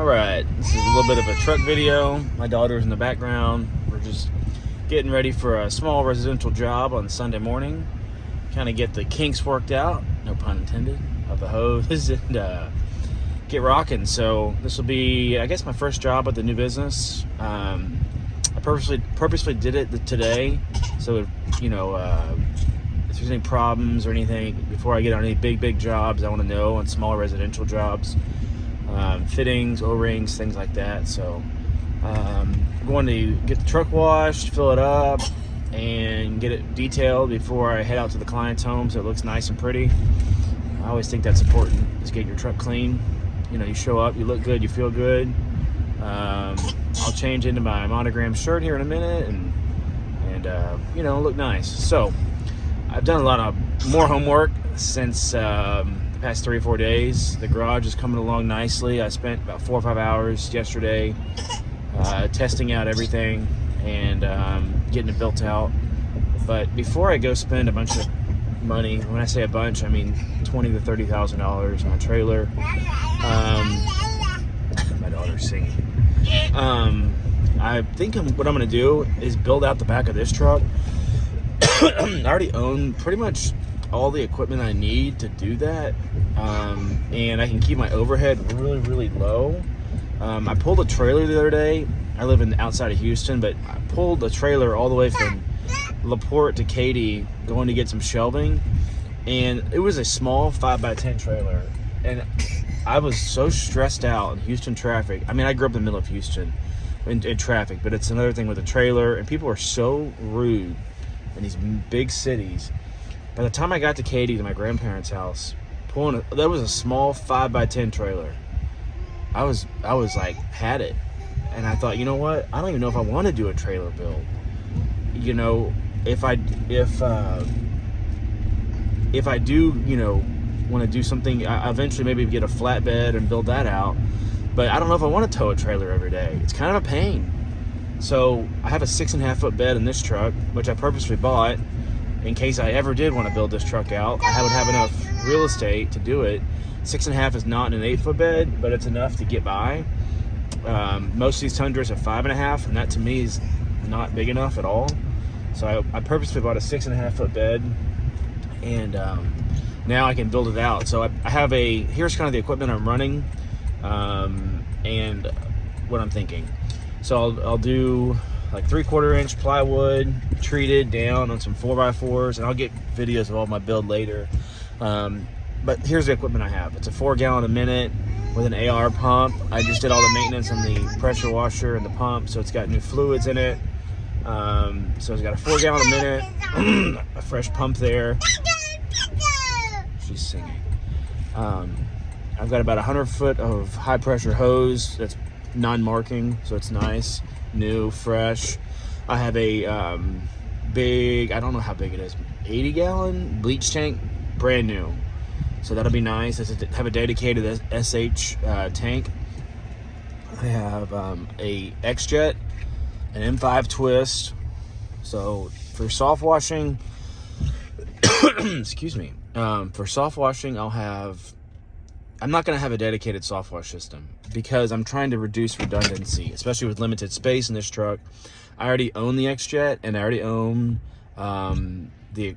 Alright, this is a little bit of a truck video. My daughter's in the background. We're just getting ready for a small residential job on Sunday morning. Kind of get the kinks worked out, no pun intended, of the hose and get rocking. So this will be, I guess, my first job at the new business. I purposely did it today, so if there's any problems or anything before I get on any big jobs, I want to know on smaller residential jobs. Fittings, O-rings, things like that. So I'm going to get the truck washed, fill it up, and get it detailed before I head out to the client's home so it looks nice and pretty. I always think that's important, is get your truck clean. You know, you show up, you look good, you feel good. I'll change into my monogram shirt here in a minute and look nice. So I've done a lot of more homework since the past 3 or 4 days. The garage is coming along nicely. I spent about 4 or 5 hours yesterday testing out everything and getting it built out. But before I go spend a bunch of money, when I say a bunch, I mean $20,000 to $30,000 on a trailer. My daughter's singing. I think what I'm going to do is build out the back of this truck. I already own pretty much all the equipment I need to do that, and I can keep my overhead really low. I pulled a trailer the other day. I live outside of Houston, but I pulled a trailer all the way from LaPorte to Katy going to get some shelving, and it was a small 5x10 trailer, and I was so stressed out in Houston traffic. I mean, I grew up in the middle of Houston in traffic, but it's another thing with a trailer, and people are so rude in these big cities. By the time I got to Katy, to my grandparents' house, that was a small 5x10 trailer. I was like, had it. And I thought, you know what? I don't even know if I want to do a trailer build. You know, if I do, want to do something, I eventually maybe get a flatbed and build that out. But I don't know if I want to tow a trailer every day. It's kind of a pain. So I have a 6.5 foot bed in this truck, which I purposely bought in case I ever did want to build this truck out. I would have enough real estate to do it. 6.5 is not an 8 foot bed, but it's enough to get by. Most of these Tundras are 5.5, and that to me is not big enough at all. So I purposely bought a 6.5 foot bed, and now I can build it out. So I have here's kind of the equipment I'm running, and what I'm thinking. So I'll do like 3/4 inch plywood treated down on some 4x4s, and I'll get videos of all my build later. But here's the equipment I have. It's a 4 gallon a minute with an AR pump. I just did all the maintenance on the pressure washer and the pump, so it's got new fluids in it. So it's got a 4 gallon a minute, a fresh pump there. She's singing. I've got about 100 foot of high pressure hose that's non-marking, so it's nice, new, fresh. I have a big, I don't know how big it is, 80 gallon bleach tank, brand new. So that'll be nice. I have a dedicated SH tank. I have a X-Jet, an M5 twist. So for soft washing, excuse me, for soft washing, I'm not going to have a dedicated soft wash system because I'm trying to reduce redundancy, especially with limited space in this truck. I already own the X-Jet, and I already own the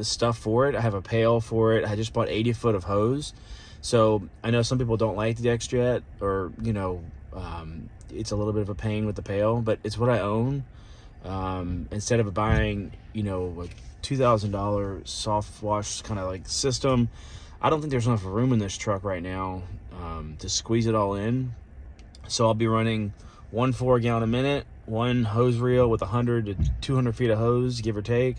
stuff for it. I have a pail for it. I just bought 80 foot of hose. So I know some people don't like the X-Jet, or it's a little bit of a pain with the pail, but it's what I own. Instead of buying like $2,000 soft wash kind of like system, I don't think there's enough room in this truck right now to squeeze it all in. So I'll be running 1 4 gallon a minute, one hose reel with 100 to 200 feet of hose, give or take.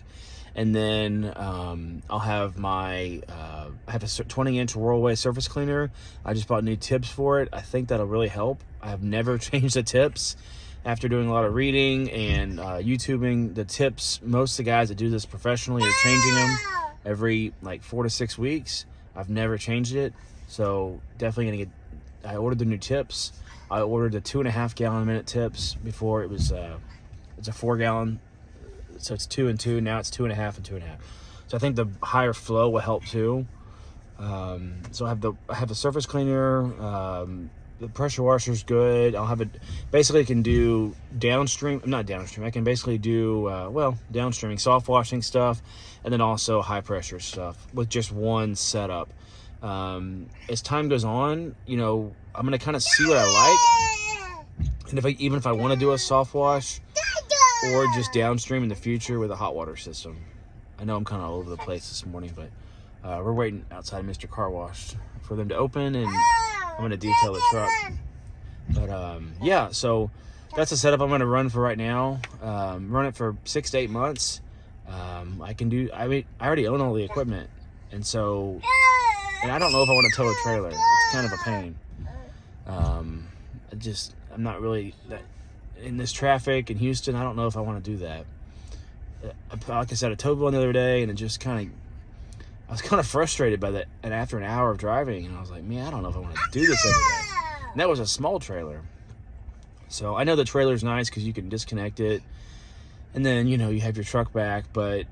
And then I'll have I have a 20-inch rollaway surface cleaner. I just bought new tips for it. I think that'll really help. I have never changed the tips. After doing a lot of reading and YouTubing, the tips, most of the guys that do this professionally are changing them every like 4 to 6 weeks. I've never changed it, so definitely I ordered the new tips. I ordered the 2.5 gallon a minute tips before. It's a 4 gallon, so it's 2 and 2. Now it's 2.5 and 2.5. So I think the higher flow will help too. So I have the surface cleaner, The pressure washer's good. I'll have it. Basically, I can do downstream. Not downstream. I can basically do downstreaming, soft washing stuff, and then also high pressure stuff with just one setup. As time goes on, I'm gonna kind of see what I like, and even if I want to do a soft wash or just downstream in the future with a hot water system. I know I'm kind of all over the place this morning, but we're waiting outside Mr. Car Wash for them to open, and I'm going to detail the truck. But yeah, so that's the setup I'm going to run for right now. Run it for 6 to 8 months. I already own all the equipment, and I don't know if I want to tow a trailer. It's kind of a pain. I'm not really that in this traffic in Houston. I don't know if I want to do that. Like I said, I towed one the other day, and I was kind of frustrated by that. And after an hour of driving, and I was like, man, I don't know if I want to do this every day. And that was a small trailer. So I know the trailer's nice because you can disconnect it, and then you have your truck back. But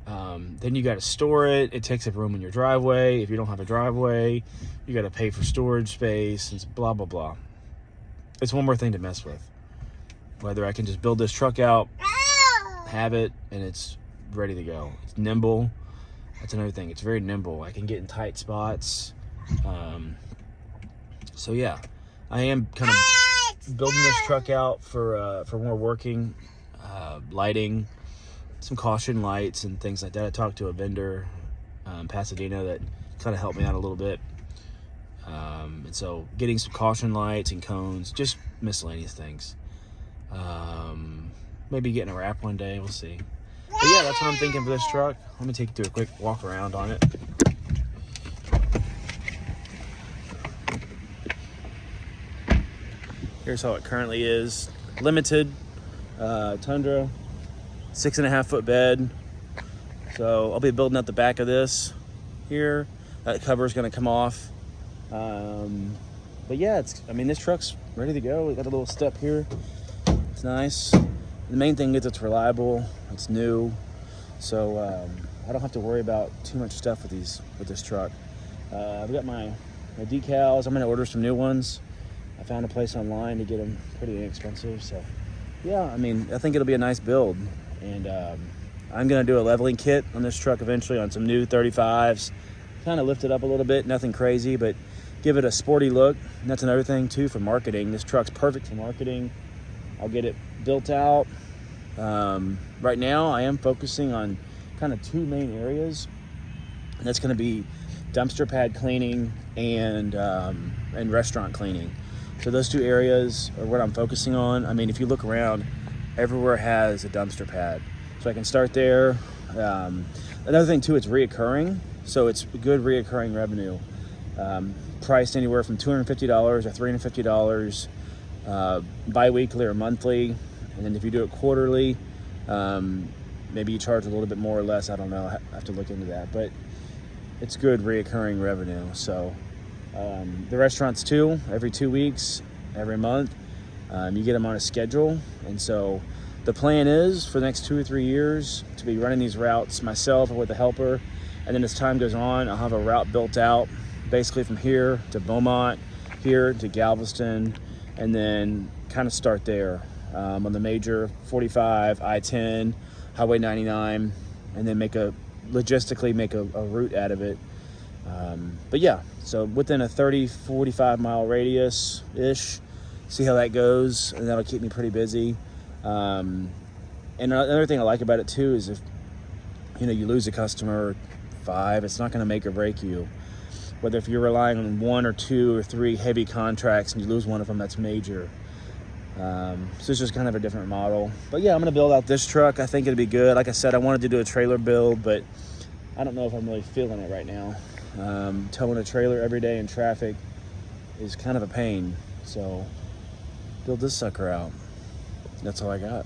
then you got to store it. It takes up room in your driveway. If you don't have a driveway, you got to pay for storage space. It's blah blah blah. It's one more thing to mess with. Whether I can just build this truck out, have it, and it's ready to go. It's nimble. That's another thing. It's very nimble. I can get in tight spots. So yeah, I am kind of building this truck out for more working, lighting, some caution lights and things like that. I talked to a vendor in Pasadena that kind of helped me out a little bit. And so getting some caution lights and cones, just miscellaneous things. Maybe getting a wrap one day, we'll see. But yeah, that's what I'm thinking for this truck. Let me take you to a quick walk around on it. Here's how it currently is. Limited Tundra, 6.5 foot bed. So I'll be building out the back of this here. That cover is going to come off. But yeah, this truck's ready to go. We got a little step here. It's nice. The main thing is it's reliable. It's new, so I don't have to worry about too much stuff with this truck. I've got my decals. I'm going to order some new ones. I found a place online to get them pretty inexpensive. So yeah, I think it'll be a nice build. And I'm going to do a leveling kit on this truck eventually on some new 35s. Kind of lift it up a little bit, nothing crazy, but give it a sporty look. And that's another thing too for marketing. This truck's perfect for marketing. I'll get it built out. Right now I am focusing on kind of two main areas, and that's going to be dumpster pad cleaning and restaurant cleaning. So those two areas are what I'm focusing on. If you look around, everywhere has a dumpster pad, so I can start there. Another thing too, it's reoccurring, so it's good reoccurring revenue. Priced anywhere from $250 or $350 bi-weekly or monthly. And then if you do it quarterly, maybe you charge a little bit more or less. I don't know. I have to look into that. But it's good reoccurring revenue. So the restaurants too, every 2 weeks, every month, you get them on a schedule. And so the plan is for the next 2 or 3 years to be running these routes myself or with a helper. And then as time goes on, I'll have a route built out basically from here to Beaumont, here to Galveston, and then kind of start there. On the major 45, I-10, Highway 99, and then logistically make a route out of it. But yeah, so within a 30, 45 mile radius-ish, see how that goes, and that'll keep me pretty busy. And another thing I like about it too is if you lose a customer or 5, it's not going to make or break you. Whether if you're relying on 1 or 2 or 3 heavy contracts and you lose one of them, that's major. So it's just kind of a different model. But yeah, I'm going to build out this truck. I think it'll be good. Like I said, I wanted to do a trailer build, but I don't know if I'm really feeling it right now. Towing a trailer every day in traffic is kind of a pain. So build this sucker out. That's all I got.